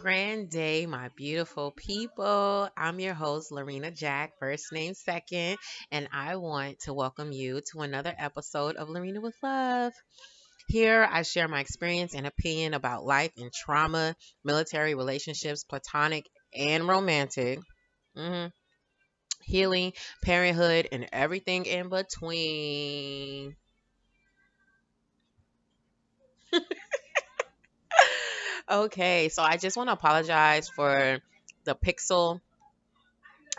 grand day, my beautiful people. I'm your host, Lorena Jack, first name second, and I want to welcome you to another episode of Lorena with Love. Here, I share my experience and opinion about life and trauma, military relationships, platonic and romantic, mhm, healing, parenthood, and everything in between. Okay, so I just want to apologize for the pixel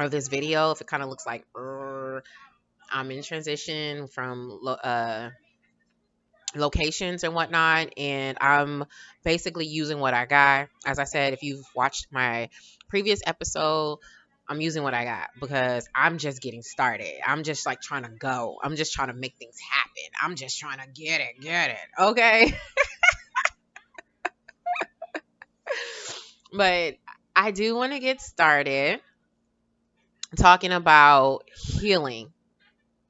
of this video if it kind of looks like I'm in transition from locations and whatnot, and I'm basically using what I got. As I said, if you've watched my previous episode, I'm using what I got because I'm just getting started. I'm just like trying to go. I'm just trying to make things happen. I'm just trying to get it. Okay. But I do want to get started talking about healing.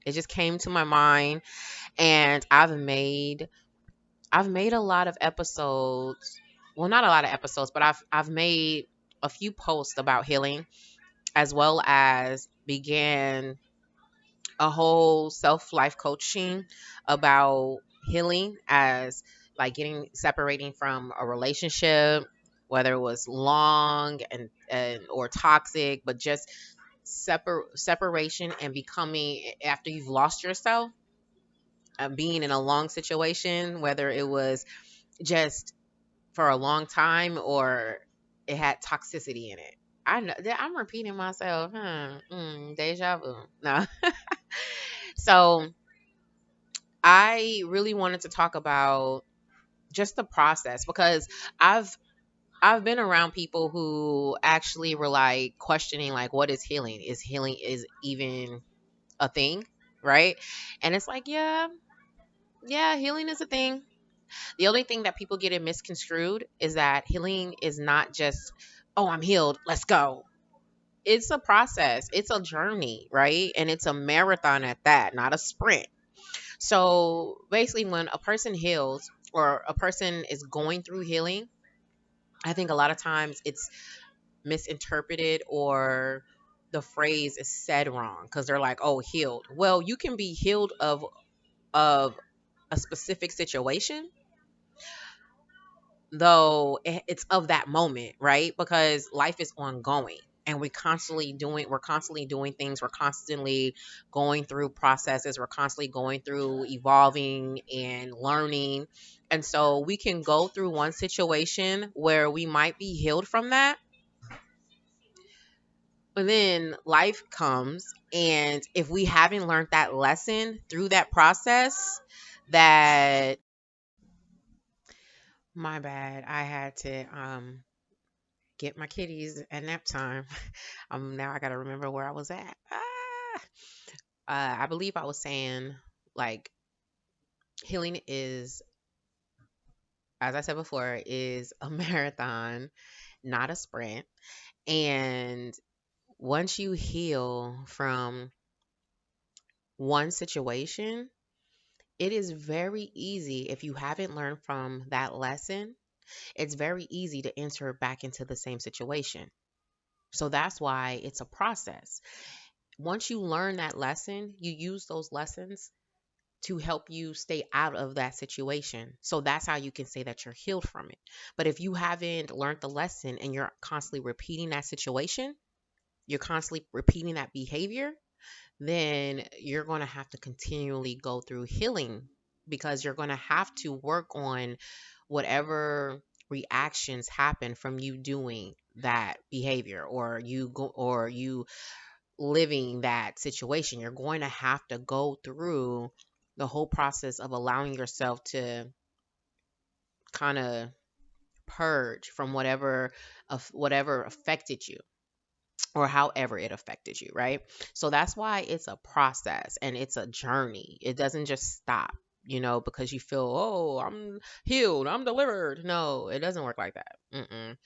It just came to my mind, and I've made a lot of episodes. Well, not a lot of episodes, but I've made a few posts about healing, as well as began a whole self life coaching about healing, as like getting separating from a relationship, whether it was long and or toxic, but just separation and becoming after you've lost yourself, being in a long situation, whether it was just for a long time or it had toxicity in it. I know that I'm repeating myself. Deja vu. No. So I really wanted to talk about just the process because I've I've been around people who actually were like questioning like what is healing? Is healing is even a thing, right? And it's like, yeah, healing is a thing. The only thing that people get it misconstrued is that healing is not just, oh, I'm healed, let's go. It's a process, it's a journey, right? And it's a marathon at that, not a sprint. So basically, when a person heals or a person is going through healing, I think a lot of times it's misinterpreted, or the phrase is said wrong because they're like, oh, healed. Well, you can be healed of a specific situation, though it's of that moment, right? Because life is ongoing and we're constantly doing things, we're constantly going through processes, we're constantly going through evolving and learning. And so we can go through one situation where we might be healed from that, but then life comes, and if we haven't learned that lesson through that process, that my bad, I had to get my kitties at nap time. Now I gotta remember where I was at. I believe I was saying like healing is, as I said before, is a marathon, not a sprint. And once you heal from one situation, it is very easy if you haven't learned from that lesson. It's very easy to enter back into the same situation. So that's why it's a process. Once you learn that lesson, you use those lessons to help you stay out of that situation. So that's how you can say that you're healed from it. But if you haven't learned the lesson and you're constantly repeating that situation, you're constantly repeating that behavior, then you're going to have to continually go through healing, because you're going to have to work on whatever reactions happen from you doing that behavior, or you living that situation. You're going to have to go through the whole process of allowing yourself to kind of purge from whatever affected you, or however it affected you, right? So that's why it's a process and it's a journey. It doesn't just stop, because you feel, oh, I'm healed, I'm delivered. No, it doesn't work like that.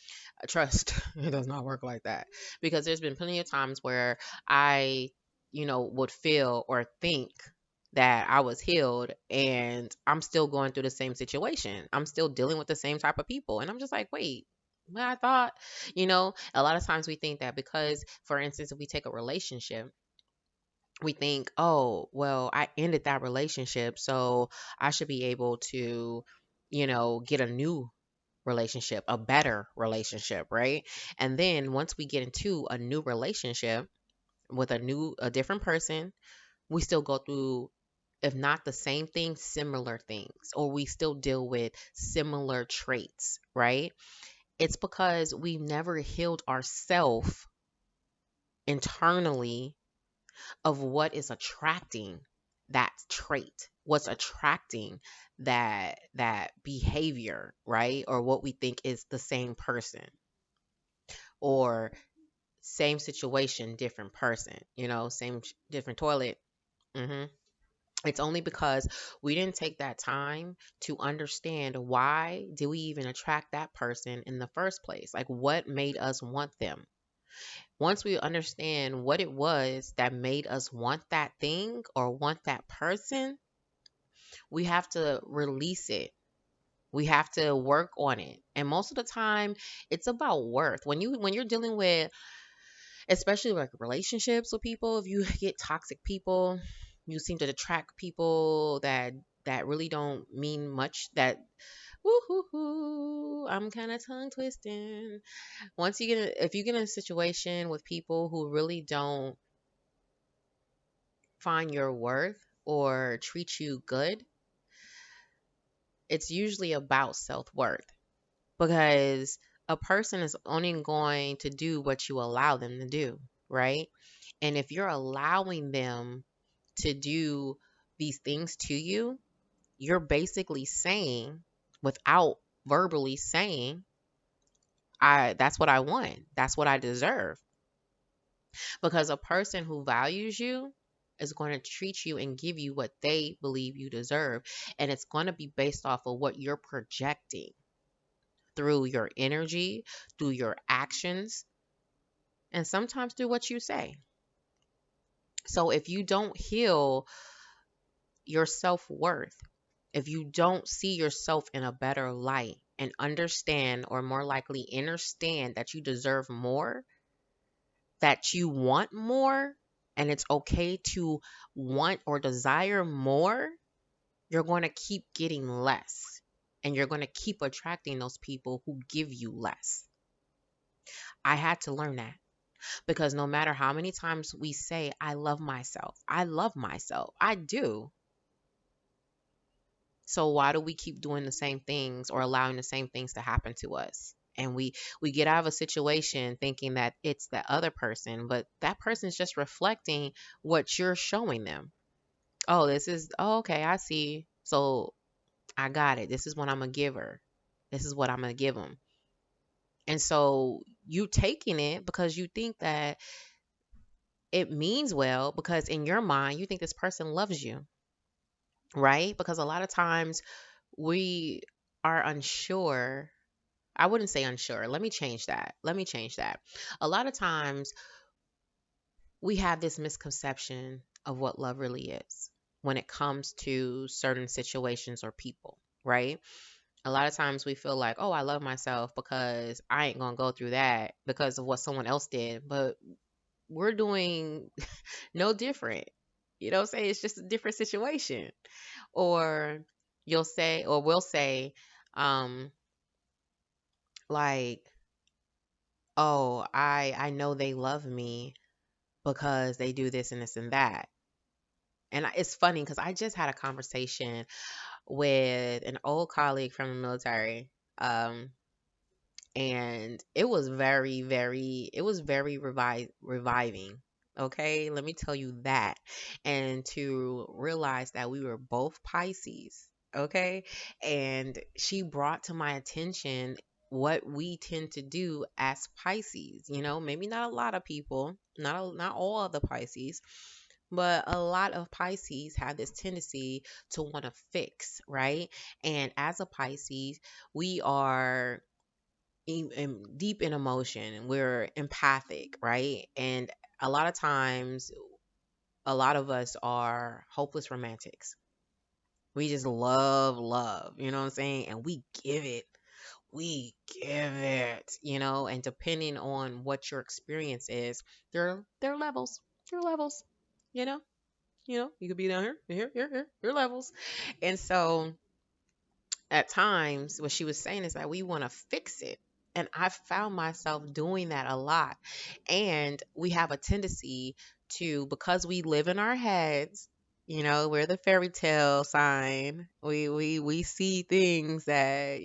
Trust, it does not work like that, because there's been plenty of times where I, would feel or think that I was healed, and I'm still going through the same situation. I'm still dealing with the same type of people. And I'm just like, wait, Well, I thought, a lot of times we think that because, for instance, if we take a relationship, we think, oh, well, I ended that relationship, so I should be able to, get a new relationship, a better relationship, right? And then once we get into a new relationship with a different person, we still go through, if not the same thing, similar things, or we still deal with similar traits, right? It's because we've never healed ourselves internally of what is attracting that trait, what's attracting that behavior, right? Or what we think is the same person, or same situation, different person, different toilet. hmm It's only because we didn't take that time to understand why did we even attract that person in the first place? Like, what made us want them? Once we understand what it was that made us want that thing or want that person, we have to release it. We have to work on it. And most of the time, it's about worth. When you're dealing with, especially like relationships with people, if you get toxic people, you seem to attract people that really don't mean much, that woo hoo hoo, I'm kind of tongue twisting. If you get in a situation with people who really don't find your worth or treat you good, it's usually about self-worth, because a person is only going to do what you allow them to do, right? And if you're allowing them to do these things to you, you're basically saying, without verbally saying, I that's what I want. That's what I deserve. Because a person who values you is going to treat you and give you what they believe you deserve. And it's going to be based off of what you're projecting through your energy, through your actions, and sometimes through what you say. So if you don't heal your self worth, if you don't see yourself in a better light and understand, or more likely understand, that you deserve more, that you want more, and it's okay to want or desire more, you're going to keep getting less. And you're going to keep attracting those people who give you less. I had to learn that, because no matter how many times we say, I love myself, I do. So why do we keep doing the same things or allowing the same things to happen to us? And we get out of a situation thinking that it's the other person, but that person is just reflecting what you're showing them. Okay, I see. So I got it. This is what I'm gonna give her. This is what I'm gonna give them. And so you taking it because you think that it means well, because in your mind you think this person loves you, right? Because a lot of times we are unsure. I wouldn't say unsure. Let me change that. A lot of times we have this misconception of what love really is when it comes to certain situations or people, right? A lot of times we feel like, oh, I love myself because I ain't going to go through that because of what someone else did. But we're doing no different. You know what I'm saying? It's just a different situation. Or we'll say, um, like, oh, I know they love me because they do this and this and that. And it's funny because I just had a conversation with an old colleague from the military. And it was very reviving. Okay, let me tell you that. And to realize that we were both Pisces. Okay, and she brought to my attention what we tend to do as Pisces. Maybe not a lot of people, not all of the Pisces, but a lot of Pisces have this tendency to want to fix, right? And as a Pisces, we are deep in emotion. We're empathic, right? And a lot of times, a lot of us are hopeless romantics. We just love, you know what I'm saying? And we give it. we give it, and depending on what your experience is, there are levels. There are levels, you know, you could be down here, here levels. And so at times what she was saying is that we want to fix it. And I found myself doing that a lot. And we have a tendency to, because we live in our heads, we're the fairy tale sign. We see things that,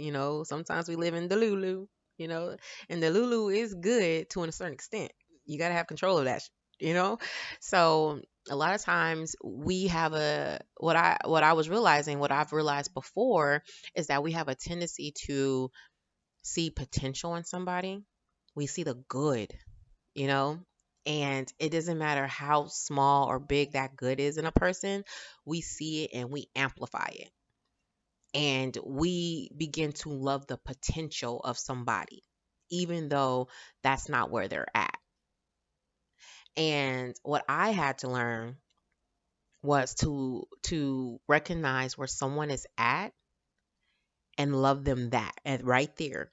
sometimes we live in the Lulu, you know, and the Lulu is good to a certain extent. You got to have control of that, you know? So a lot of times we have what I was realizing, what I've realized before, is that we have a tendency to see potential in somebody. We see the good, you know, and it doesn't matter how small or big that good is in a person, we see it and we amplify it. And we begin to love the potential of somebody, even though that's not where they're at. And what I had to learn was to recognize where someone is at and love them that and right there.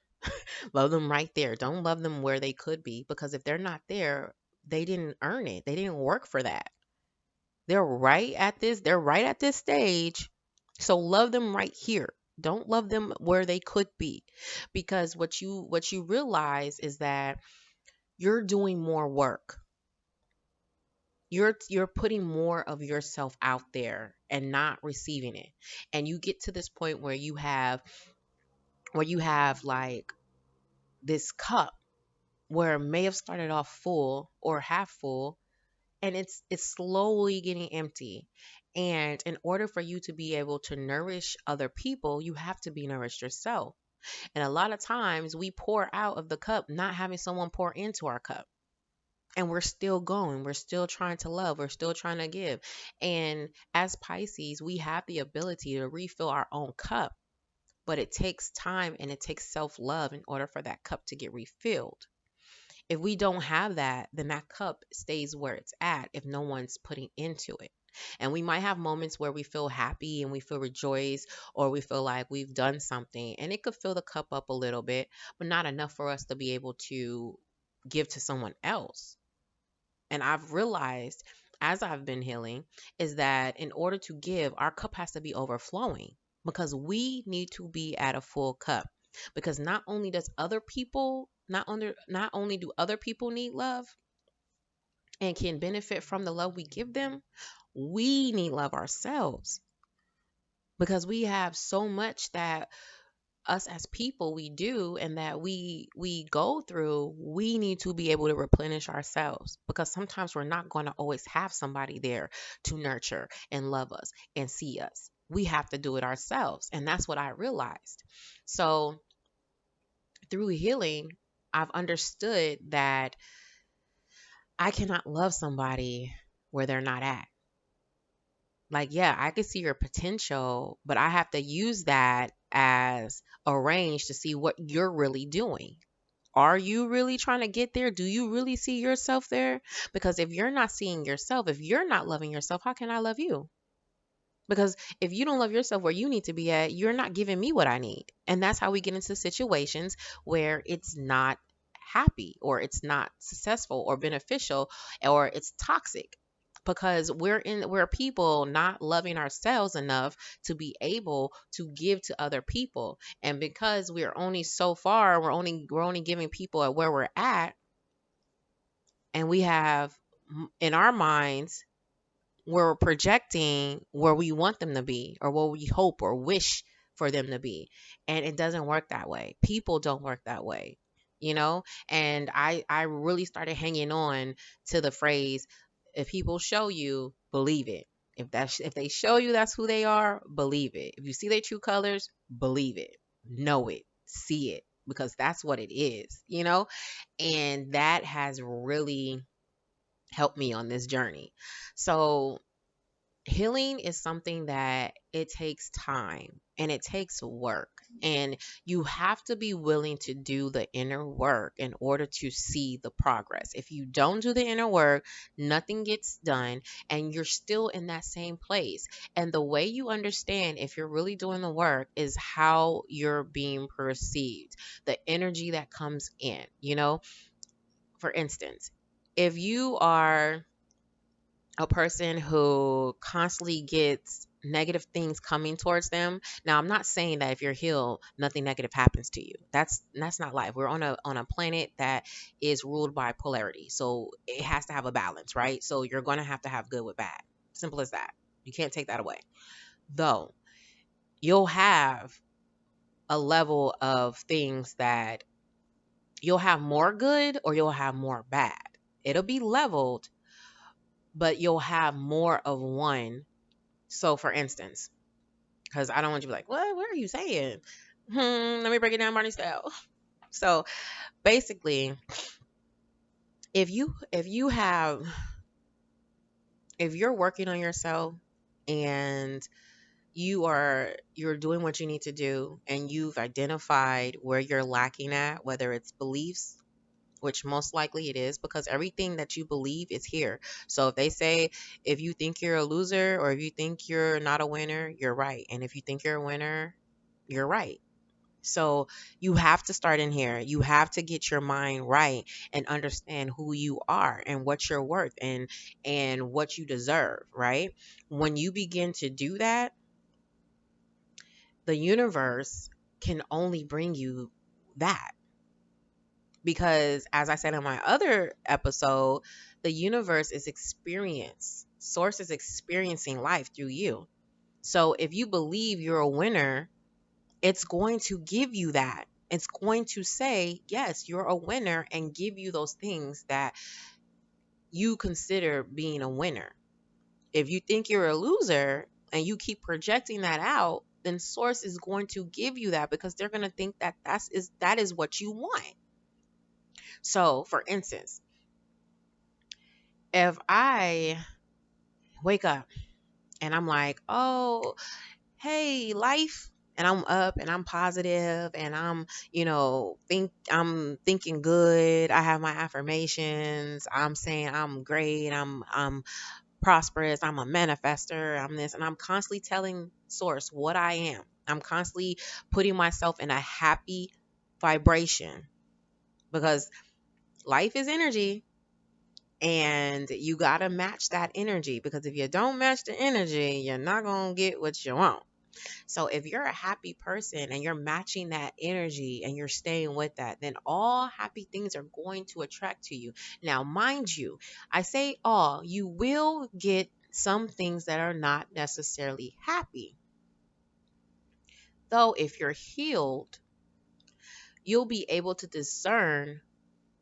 Love them right there. Don't love them where they could be, because if they're not there, they didn't earn it. They didn't work for that. They're right at this stage. So love them right here. Don't love them where they could be. Because what you realize is that you're doing more work. You're putting more of yourself out there and not receiving it. And you get to this point where you have like this cup where it may have started off full or half full, and it's slowly getting empty. And in order for you to be able to nourish other people, you have to be nourished yourself. And a lot of times we pour out of the cup not having someone pour into our cup. And we're still going. We're still trying to love. We're still trying to give. And as Pisces, we have the ability to refill our own cup, but it takes time and it takes self love in order for that cup to get refilled. If we don't have that, then that cup stays where it's at if no one's putting into it. And we might have moments where we feel happy and we feel rejoiced, or we feel like we've done something, and it could fill the cup up a little bit, but not enough for us to be able to give to someone else. And I've realized as I've been healing is that in order to give, our cup has to be overflowing, because we need to be at a full cup. Because not only do other people need love and can benefit from the love we give them, we need love ourselves, because we have so much that us as people we do and that we go through. We need to be able to replenish ourselves, because sometimes we're not going to always have somebody there to nurture and love us and see us. We have to do it ourselves, and that's what I realized. So through healing, I've understood that I cannot love somebody where they're not at. Like, yeah, I can see your potential, but I have to use that as a range to see what you're really doing. Are you really trying to get there? Do you really see yourself there? Because if you're not seeing yourself, if you're not loving yourself, how can I love you? Because if you don't love yourself where you need to be at, you're not giving me what I need. And that's how we get into situations where it's not happy, or it's not successful or beneficial, or it's toxic, because we're people not loving ourselves enough to be able to give to other people. And because we're only so far, we're only giving people at where we're at, and we have in our minds, we're projecting where we want them to be, or what we hope or wish for them to be. And it doesn't work that way. People don't work that way, you know? And I really started hanging on to the phrase, if people show you, believe it. If they show you that's who they are, believe it. If you see their true colors, believe it. Know it. See it. Because that's what it is, you know? And that has really helped me on this journey. So healing is something that it takes time and it takes work. And you have to be willing to do the inner work in order to see the progress. If you don't do the inner work, nothing gets done and you're still in that same place. And the way you understand if you're really doing the work is how you're being perceived, the energy that comes in. For instance, if you are a person who constantly gets negative things coming towards them. Now, I'm not saying that if you're healed, nothing negative happens to you. That's not life. We're on a planet that is ruled by polarity. So it has to have a balance, right? So you're going to have good with bad. Simple as that. You can't take that away. Though, you'll have a level of things that you'll have more good or you'll have more bad. It'll be leveled, but you'll have more of one. So, for instance, because I don't want you to be like, what are you saying? Let me break it down, Barney style. So, basically, if you're working on yourself and you're doing what you need to do and you've identified where you're lacking at, whether it's beliefs, which most likely it is, because everything that you believe is here. So if they say, if you think you're a loser or if you think you're not a winner, you're right. And if you think you're a winner, you're right. So you have to start in here. You have to get your mind right and understand who you are and what you're worth and what you deserve, right? When you begin to do that, the universe can only bring you that. Because as I said in my other episode, the universe is experience. Source is experiencing life through you. So if you believe you're a winner, it's going to give you that. It's going to say, yes, you're a winner and give you those things that you consider being a winner. If you think you're a loser and you keep projecting that out, then source is going to give you that because they're going to think that that is what you want. So, for instance, if I wake up and I'm like, "Oh, hey, life," and I'm up and I'm positive and I'm thinking good. I have my affirmations. I'm saying I'm great. I'm prosperous. I'm a manifester. I'm this, and I'm constantly telling source what I am. I'm constantly putting myself in a happy vibration because life is energy. And you got to match that energy because if you don't match the energy, you're not going to get what you want. So if you're a happy person and you're matching that energy and you're staying with that, then all happy things are going to attract to you. Now, mind you, I say all, you will get some things that are not necessarily happy. Though if you're healed, you'll be able to discern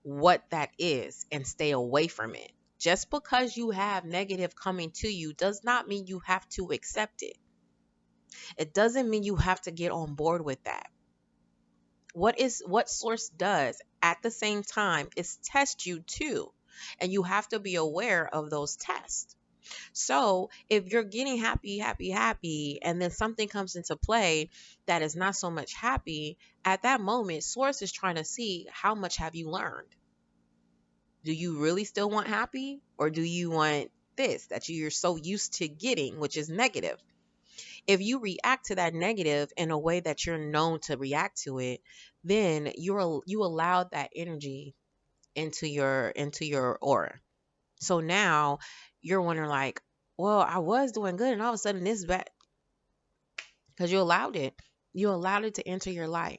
what that is and stay away from it. Just because you have negative coming to you does not mean you have to accept it. It doesn't mean you have to get on board with that. What source does at the same time is test you too. And you have to be aware of those tests. So if you're getting happy, happy, happy, and then something comes into play that is not so much happy, at that moment, source is trying to see how much have you learned. Do you really still want happy or do you want this that you're so used to getting, which is negative? If you react to that negative in a way that you're known to react to it, then you allowed that energy into your aura. So now you're wondering like, well, I was doing good and all of a sudden this is bad because you allowed it. You allowed it to enter your life.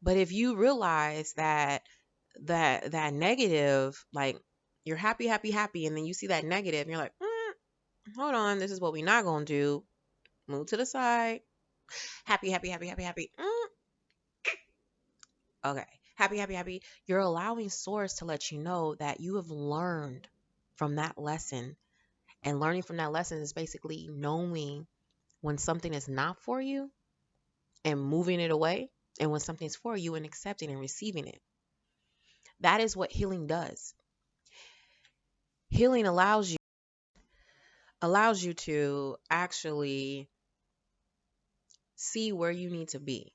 But if you realize that negative, like you're happy, happy, happy, and then you see that negative, and you're like, hold on, this is what we're not gonna do. Move to the side. Happy, happy, happy, happy, happy. Okay. Happy, happy, happy. You're allowing source to let you know that you have learned from that lesson. And learning from that lesson is basically knowing when something is not for you and moving it away, and when something's for you and accepting and receiving it. That is what healing does. Healing allows you to actually see where you need to be.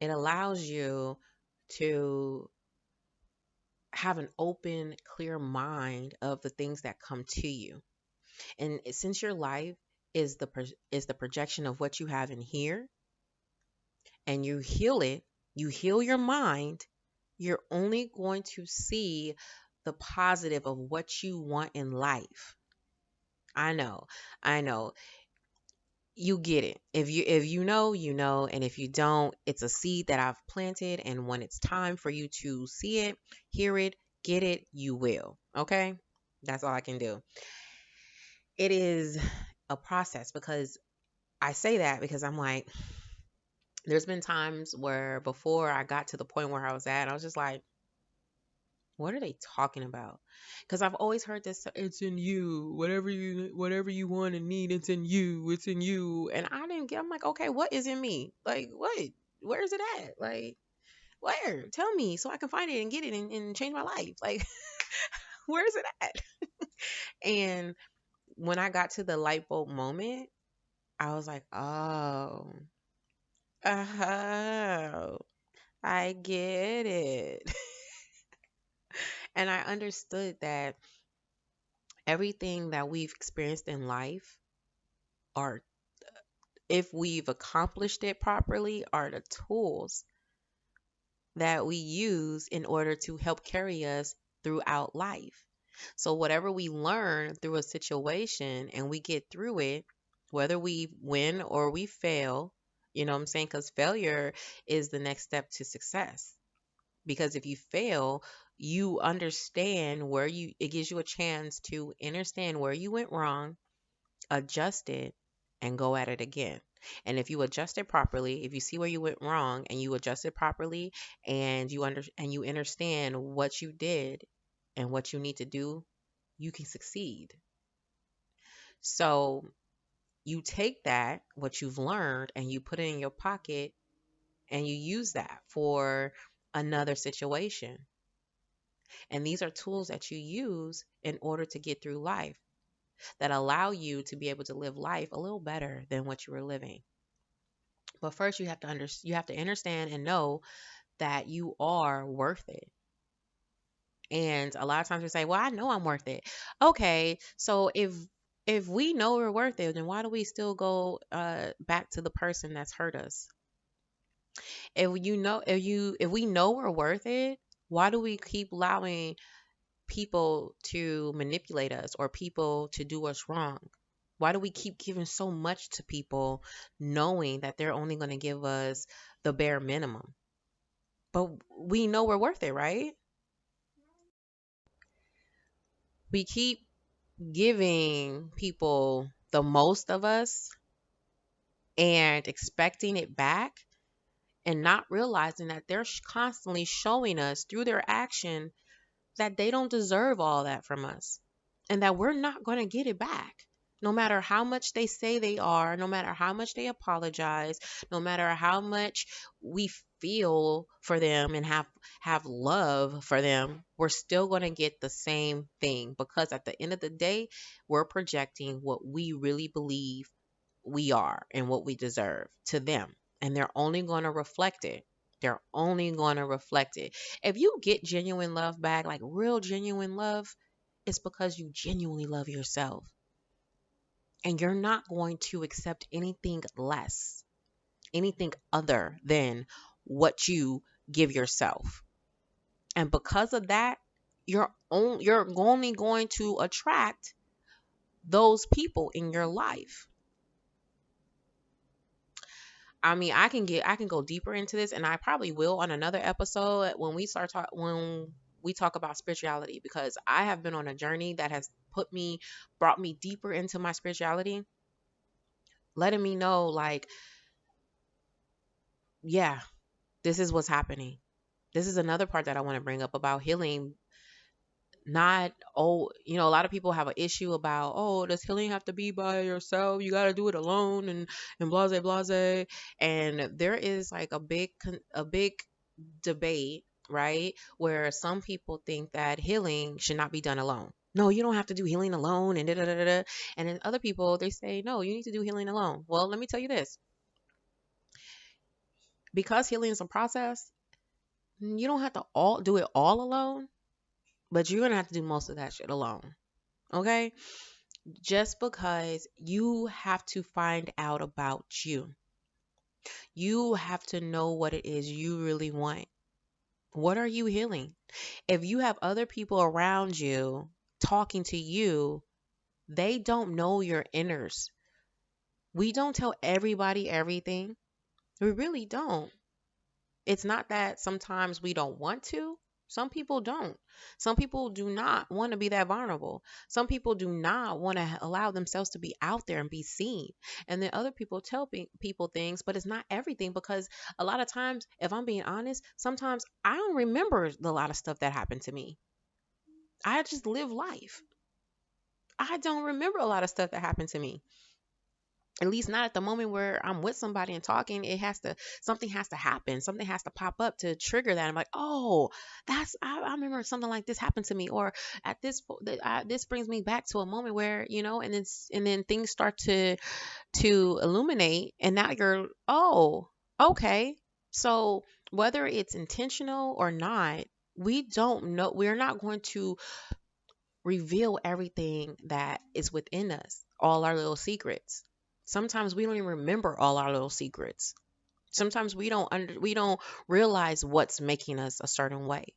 It allows you to have an open, clear mind of the things that come to you. And since your life is is the projection of what you have in here, and you heal it, you heal your mind, you're only going to see the positive of what you want in life. I know. I know. You get it. If you know, you know, and if you don't, it's a seed that I've planted, and when it's time for you to see it, hear it, get it, you will. Okay? That's all I can do. It is a process, because I say that because I'm like, there's been times where before I got to the point where I was at, I was just like, what are they talking about? Because I've always heard this, it's in you. Whatever you want and need, it's in you. It's in you. And I didn't get, I'm like, okay, what is in me? Like, what? Where is it at? Like, where? Tell me so I can find it and get it and change my life. Like, where is it at? And when I got to the light bulb moment, I was like, oh, oh, I get it. And I understood that everything that we've experienced in life, or if we've accomplished it properly, are the tools that we use in order to help carry us throughout life. So whatever we learn through a situation and we get through it, whether we win or we fail, you know what I'm saying? Because failure is the next step to success. Because if you fail, you understand where it gives you a chance to understand where you went wrong, adjust it, and go at it again. And if you adjust it properly, if you see where you went wrong and you adjust it properly, and you understand what you did and what you need to do, you can succeed. So you take that, what you've learned, and you put it in your pocket, and you use that for another situation. And these are tools that you use in order to get through life, that allow you to be able to live life a little better than what you were living. But first, you have to understand and know that you are worth it. And a lot of times we say, "Well, I know I'm worth it." Okay, so if we know we're worth it, then why do we still go back to the person that's hurt us? If we know we're worth it, why do we keep allowing people to manipulate us or people to do us wrong? Why do we keep giving so much to people knowing that they're only going to give us the bare minimum? But we know we're worth it, right? We keep giving people the most of us and expecting it back, and not realizing that they're constantly showing us through their action that they don't deserve all that from us, and that we're not going to get it back. No matter how much they say they are, no matter how much they apologize, no matter how much we feel for them and have love for them, we're still going to get the same thing, because at the end of the day, we're projecting what we really believe we are and what we deserve to them. And they're only going to reflect it. They're only going to reflect it. If you get genuine love back, like real genuine love, it's because you genuinely love yourself. And you're not going to accept anything less, anything other than what you give yourself. And because of that, you're only going to attract those people in your life. I mean, I can go deeper into this, and I probably will on another episode when we talk about spirituality, because I have been on a journey that has brought me deeper into my spirituality, letting me know, like, yeah, this is what's happening. This is another part that I want to bring up about healing. Not, oh, a lot of people have an issue about, oh, does healing have to be by yourself? You got to do it alone, and blase blase. And there is like a big debate, right? Where some people think that healing should not be done alone. No, you don't have to do healing alone, and da da da da. And then other people, they say, no, you need to do healing alone. Well, let me tell you this. Because healing is a process, you don't have to all do it all alone, but you're gonna have to do most of that shit alone. Okay? Just because you have to find out about you. You have to know what it is you really want. What are you healing? If you have other people around you talking to you, they don't know your inners. We don't tell everybody everything. We really don't. It's not that sometimes we don't want to. Some people don't. Some people do not want to be that vulnerable. Some people do not want to allow themselves to be out there and be seen. And then other people tell people things, but it's not everything because a lot of times, if I'm being honest, sometimes I don't remember a lot of stuff that happened to me. I just live life. I don't remember a lot of stuff that happened to me. At least not at the moment where I'm with somebody and talking. Something has to happen. Something has to pop up to trigger that. I'm like, oh, I remember something like this happened to me. Or at this brings me back to a moment where, and then things start to illuminate. And now oh, okay. So whether it's intentional or not, we don't know. We're not going to reveal everything that is within us, all our little secrets. Sometimes we don't even remember all our little secrets. Sometimes we don't realize what's making us a certain way,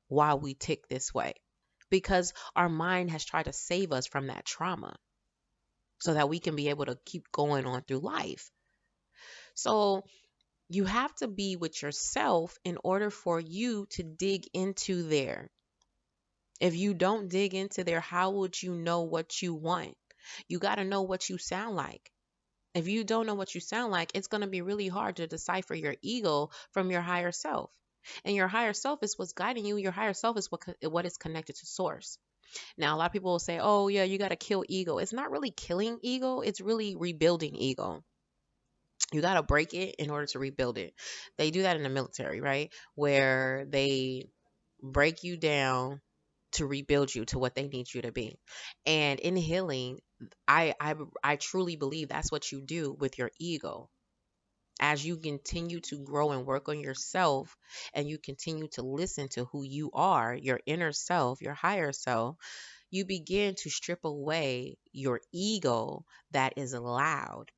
why we tick this way, because our mind has tried to save us from that trauma so that we can be able to keep going on through life. So you have to be with yourself in order for you to dig into there. If you don't dig into there, how would you know what you want? You got to know what you sound like. If you don't know what you sound like, it's going to be really hard to decipher your ego from your higher self. And your higher self is what's guiding you. Your higher self is what is connected to source. Now, a lot of people will say, oh, yeah, you got to kill ego. It's not really killing ego, it's really rebuilding ego. You got to break it in order to rebuild it. They do that in the military, right? Where they break you down to rebuild you to what they need you to be. And in healing, I truly believe that's what you do with your ego. As you continue to grow and work on yourself and you continue to listen to who you are, your inner self, your higher self, you begin to strip away your ego that is loud,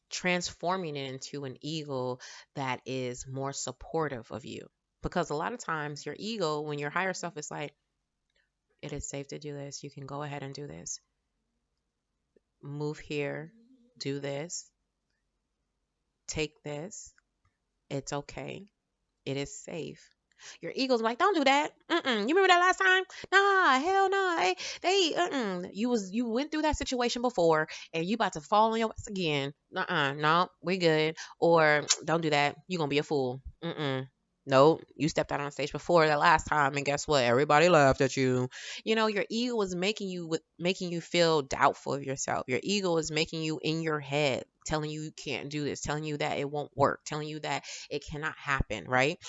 transforming it into an ego that is more supportive of you. Because a lot of times your ego, when your higher self is like, it is safe to do this, you can go ahead and do this, move here, do this, take this, it's okay, it is safe. Your ego's like, don't do that. You remember that last time? Nah, hell no. You went through that situation before, and you about to fall on your ass again. No, we good. Or don't do that. You gonna be a fool. No, you stepped out on stage before that last time, and guess what? Everybody laughed at you. Your ego is making you feel doubtful of yourself. Your ego is making you in your head, telling you can't do this, telling you that it won't work, telling you that it cannot happen, right?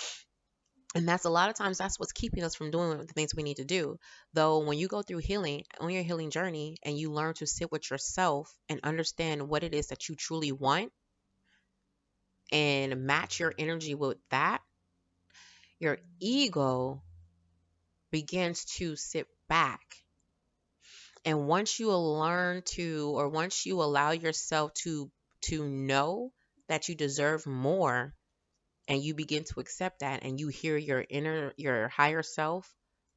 And that's a lot of times that's what's keeping us from doing the things we need to do. Though when you go through healing on your healing journey and you learn to sit with yourself and understand what it is that you truly want and match your energy with that, your ego begins to sit back. And once you learn to, or once you allow yourself to know that you deserve more, and you begin to accept that, and you hear your higher self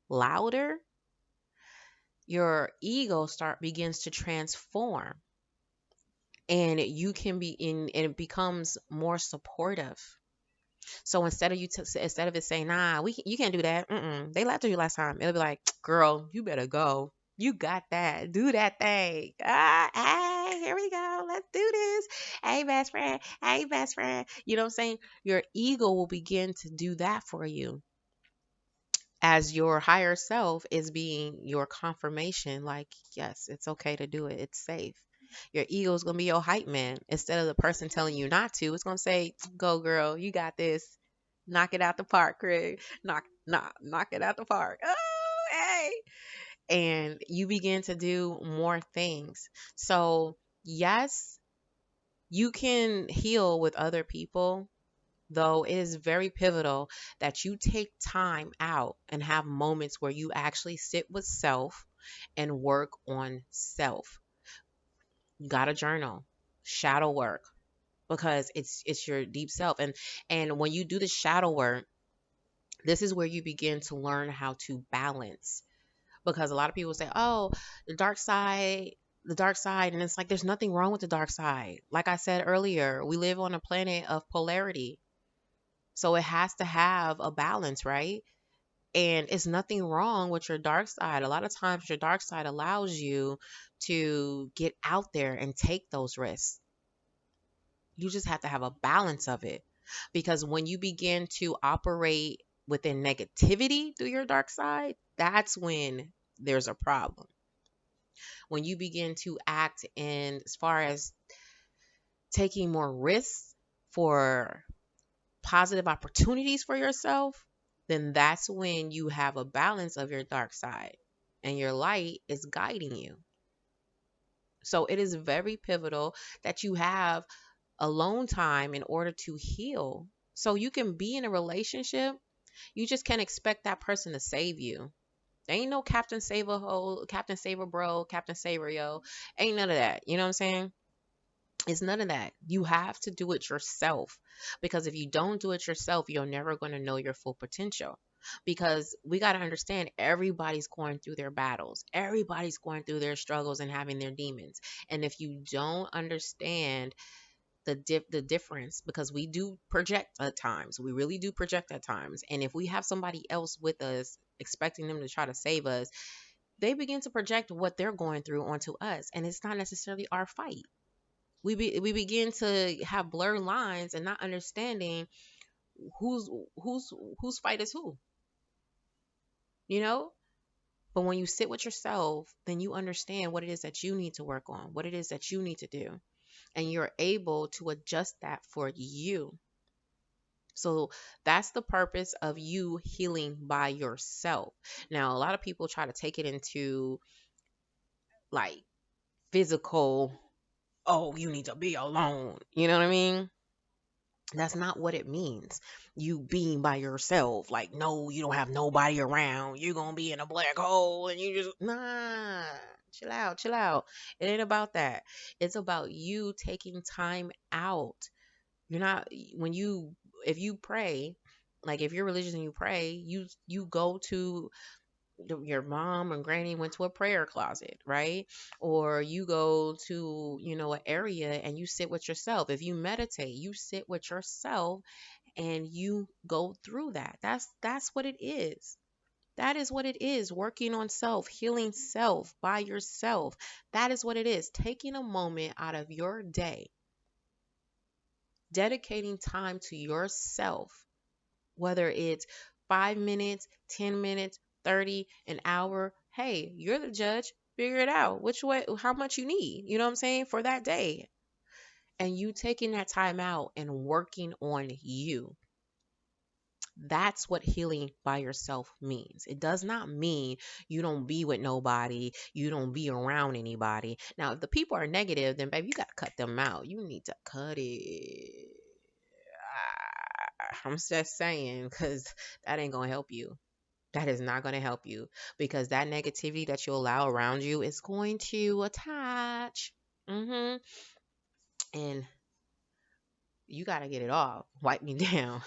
louder, your ego begins to transform, and you can be in and it becomes more supportive. So instead of it saying, nah, you can't do that, they laughed at you last time, it'll be like, girl, you better go, you got that, do that thing. Hey, here we go, let's do this. Hey, best friend. Hey, best friend. You know what I'm saying? Your ego will begin to do that for you, as your higher self is being your confirmation, like, yes, it's okay to do it, it's safe. Your ego is going to be your hype man. Instead of the person telling you not to, it's going to say, go girl, you got this, knock it out the park, Craig, knock it out the park. Oh, hey. And you begin to do more things. So yes, you can heal with other people, though it is very pivotal that you take time out and have moments where you actually sit with self and work on self. You got to journal, shadow work, because it's your deep self. And when you do the shadow work, this is where you begin to learn how to balance, because a lot of people say, "Oh, the dark side, the dark side," and it's like there's nothing wrong with the dark side. Like I said earlier, we live on a planet of polarity. So it has to have a balance, right? And it's nothing wrong with your dark side. A lot of times your dark side allows you to get out there and take those risks. You just have to have a balance of it. Because when you begin to operate within negativity through your dark side, that's when there's a problem. When you begin to act in as far as taking more risks for positive opportunities for yourself, then that's when you have a balance of your dark side and your light is guiding you. So it is very pivotal that you have alone time in order to heal. So you can be in a relationship, you just can't expect that person to save you. There ain't no Captain Save a Ho, Captain Save a Bro, Captain Saver Yo. Ain't none of that. You know what I'm saying? It's none of that. You have to do it yourself, because if you don't do it yourself, you're never going to know your full potential. Because we got to understand, everybody's going through their battles, everybody's going through their struggles and having their demons. And if you don't understand the difference, because we do project at times, we really do project at times, and if we have somebody else with us expecting them to try to save us, they begin to project what they're going through onto us, and it's not necessarily our fight. We begin to have blurred lines and not understanding who's who's whose fight is who, you know. But when you sit with yourself, then you understand what it is that you need to work on, what it is that you need to do, and you're able to adjust that for you. So that's the purpose of you healing by yourself. Now, a lot of people try to take it into like physical, oh, you need to be alone. You know what I mean? That's not what it means. You being by yourself, like, no, you don't have nobody around. You're going to be in a black hole and you just, nah, chill out, chill out. It ain't about that. It's about you taking time out. You're not, when you, if you pray, like if you're religious and you pray, you go to your mom and granny went to a prayer closet, right? Or you go to, an area and you sit with yourself. If you meditate, you sit with yourself and you go through that. That's what it is. That is what it is. Working on self, healing self by yourself. That is what it is. Taking a moment out of your day, dedicating time to yourself, whether it's 5 minutes, 10 minutes, 30, an hour. Hey, you're the judge. Figure it out. Which way, how much you need, you know what I'm saying, for that day. And you taking that time out and working on you. That's what healing by yourself means. It does not mean you don't be with nobody, you don't be around anybody. Now, if the people are negative, then baby, you got to cut them out. You need to cut it. I'm just saying, because that ain't going to help you. That is not going to help you, because that negativity that you allow around you is going to attach. hmm And you got to get it off. Wipe me down.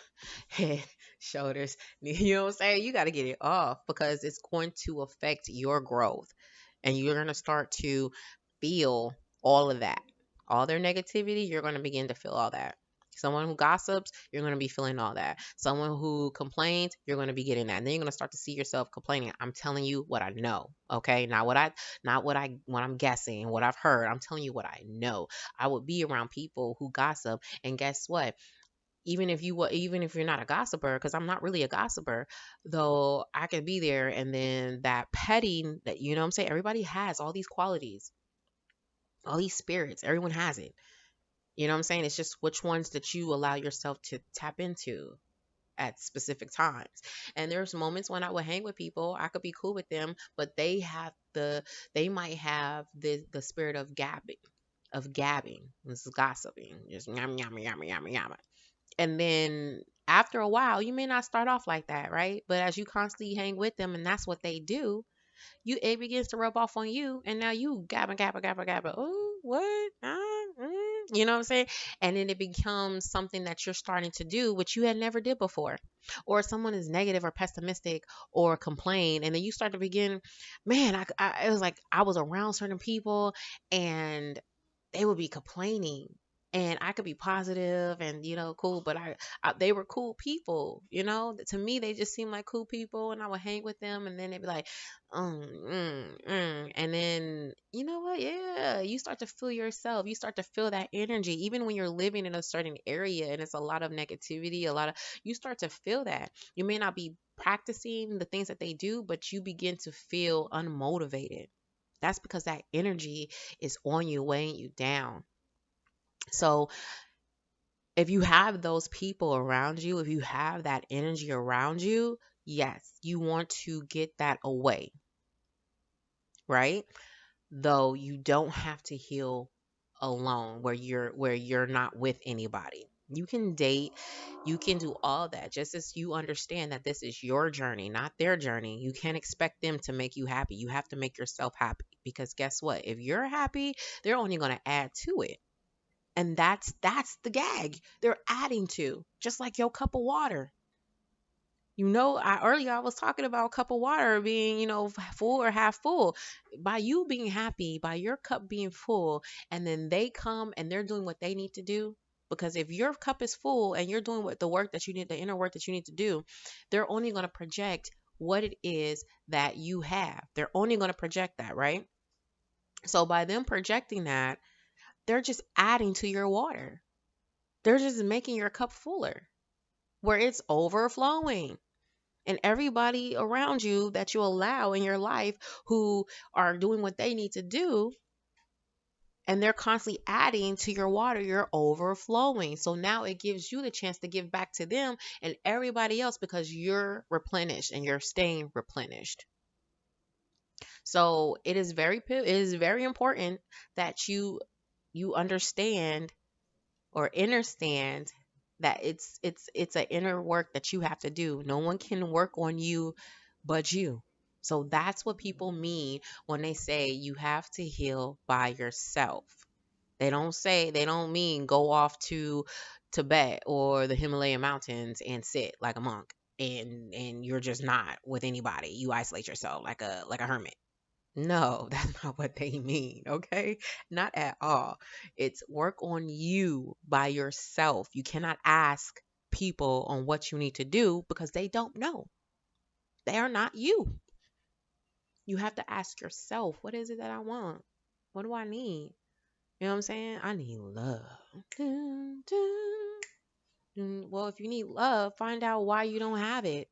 Head, shoulders. You know what I'm saying? You got to get it off, because it's going to affect your growth. And you're going to start to feel all of that. All their negativity, you're going to begin to feel all that. Someone who gossips, you're going to be feeling all that. Someone who complains, you're going to be getting that. And then you're going to start to see yourself complaining. I'm telling you what I know, okay? Not what I'm guessing, what I've heard. I'm telling you what I know. I would be around people who gossip, and guess what? Even if you're not a gossiper, because I'm not really a gossiper, though I could be there, and then that petting, that, you know what I'm saying, everybody has all these qualities, all these spirits, everyone has it. You know what I'm saying? It's just which ones that you allow yourself to tap into at specific times. And there's moments when I would hang with people, I could be cool with them, but they might have the spirit of gabbing, this is gossiping, just yum yum yum yum yum. And then after a while, you may not start off like that, right? But as you constantly hang with them and that's what they do, it begins to rub off on you, and now you gabba gabba gabba gabba. Oh, what? You know what I'm saying? And then it becomes something that you're starting to do, which you had never did before. Or someone is negative or pessimistic or complain, and then you start to begin, man, it was like I was around certain people, and they would be complaining, and I could be positive and cool, but they were cool people. To me they just seemed like cool people, and I would hang with them, and then they'd be like, and then you know what, yeah, you start to feel yourself, you start to feel that energy, even when you're living in a certain area and it's a lot of negativity, you start to feel that. You may not be practicing the things that they do, but you begin to feel unmotivated. That's because that energy is on you, weighing you down. So if you have those people around you, if you have that energy around you, yes, you want to get that away, right? Though you don't have to heal alone where you're not with anybody. You can date, you can do all that. Just as you understand that this is your journey, not their journey. You can't expect them to make you happy. You have to make yourself happy, because guess what? If you're happy, they're only going to add to it. And that's the gag. They're adding to, just like your cup of water. I was talking about a cup of water being, full or half full. By you being happy, by your cup being full, and then they come and they're doing what they need to do. Because if your cup is full and you're doing what the work that you need, the inner work that you need to do, they're only going to project what it is that you have. They're only going to project that, right? So by them projecting that, they're just adding to your water. They're just making your cup fuller, where it's overflowing. And everybody around you that you allow in your life who are doing what they need to do, and they're constantly adding to your water, you're overflowing. So now it gives you the chance to give back to them and everybody else, because you're replenished and you're staying replenished. So it is very important that you understand or understand that it's an inner work that you have to do. No one can work on you but you. So that's what people mean when they say you have to heal by yourself. They don't mean go off to Tibet or the Himalayan mountains and sit like a monk, and you're just not with anybody. You isolate yourself like a hermit. No, that's not what they mean, okay? Not at all. It's work on you by yourself. You cannot ask people on what you need to do because they don't know. They are not you. You have to ask yourself, what is it that I want? What do I need? You know what I'm saying? I need love. Dun, dun, dun. Well, if you need love, find out why you don't have it.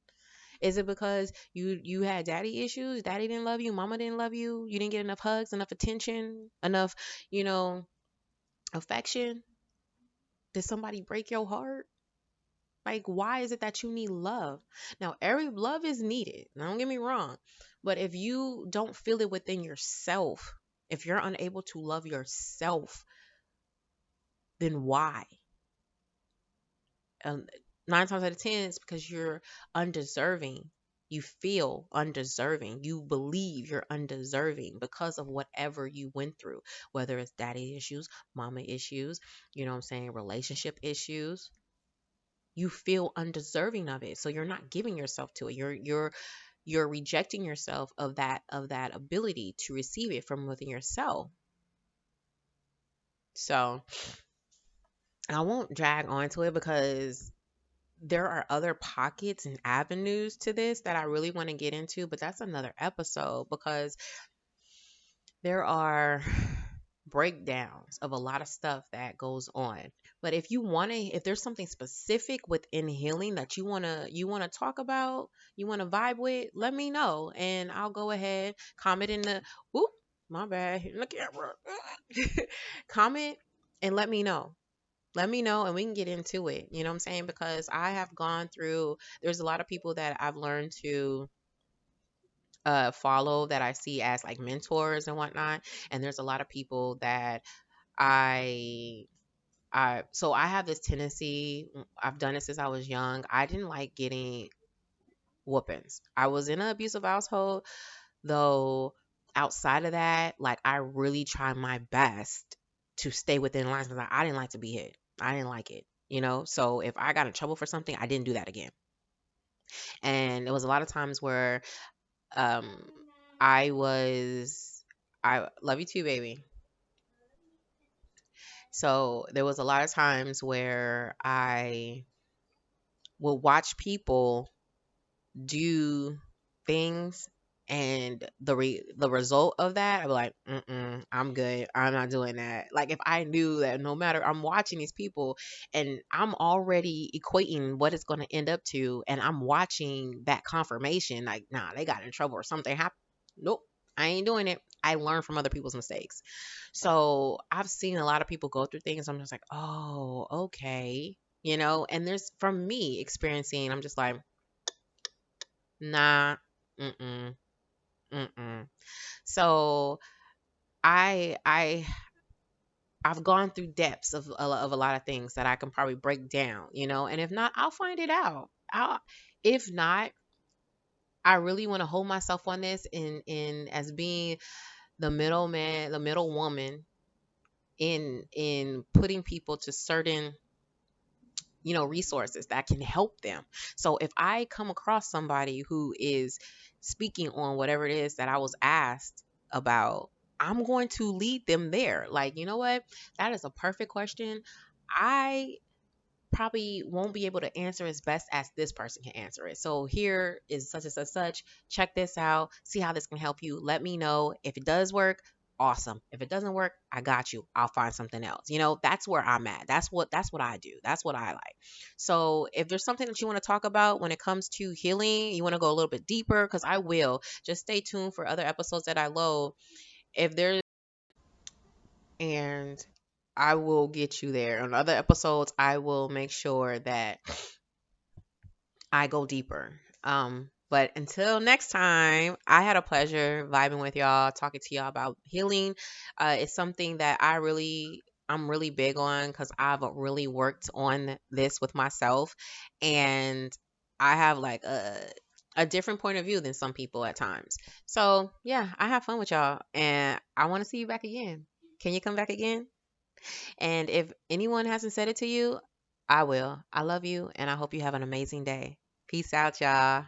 Is it because you had daddy issues? Daddy didn't love you, mama didn't love you, you didn't get enough hugs, enough attention, enough, you know, affection? Did somebody break your heart? Like, why is it that you need love? Now, every love is needed. Now, don't get me wrong. But if you don't feel it within yourself, if you're unable to love yourself, then why? um, 9 times out of 10 it's because you're undeserving. You feel undeserving. You believe you're undeserving because of whatever you went through, whether it's daddy issues, mama issues, you know what I'm saying, relationship issues. You feel undeserving of it, so you're not giving yourself to it. You're rejecting yourself of that ability to receive it from within yourself. So I won't drag onto it because there are other pockets and avenues to this that I really want to get into, but that's another episode because there are breakdowns of a lot of stuff that goes on. But if there's something specific within healing that you want to talk about, you want to vibe with, let me know and I'll go ahead, comment in the oop, my bad, in the camera. Comment and let me know and we can get into it. You know what I'm saying? Because I have gone through, there's a lot of people that I've learned to follow that I see as like mentors and whatnot. And there's a lot of people that I I have this tendency. I've done it since I was young. I didn't like getting whoopings. I was in an abusive household, though. Outside of that, like I really try my best to stay within lines because I didn't like to be hit. I didn't like it, you know. So if I got in trouble for something, I didn't do that again. And there was a lot of times where um I was I love you too, baby. So there was a lot of times where I would watch people do things, and the result of that, I'd be like, I'm good. I'm not doing that. Like if I knew that no matter, I'm watching these people and I'm already equating what it's going to end up to, and I'm watching that confirmation, like, nah, they got in trouble or something happened. Nope, I ain't doing it. I learn from other people's mistakes. So I've seen a lot of people go through things. I'm just like, oh, okay. And there's, from me experiencing, I'm just like, nah, mm-mm, mm-mm. So I I I've gone through depths of a lot of things that I can probably break down, and if not, I'll find it out. If not, I really want to hold myself on this in as being the middleman, the middle woman in putting people to certain resources that can help them. So if I come across somebody who is speaking on whatever it is that I was asked about, I'm going to lead them there. Like, you know what? That is a perfect question. I probably won't be able to answer as best as this person can answer it. So here is such and such such. Check this out. See how this can help you. Let me know if it does work. Awesome. If it doesn't work, I got you. I'll find something else. That's where I'm at. That's what I do. That's what I like. So if there's something that you want to talk about when it comes to healing, you want to go a little bit deeper, because I will. Just stay tuned for other episodes that I load. If there's and I will get you there. On other episodes, I will make sure that I go deeper. But until next time, I had a pleasure vibing with y'all, talking to y'all about healing. It's something that I'm really big on because I've really worked on this with myself, and I have like a different point of view than some people at times. So yeah, I have fun with y'all, and I want to see you back again. Can you come back again? And if anyone hasn't said it to you, I will. I love you, and I hope you have an amazing day. Peace out, y'all.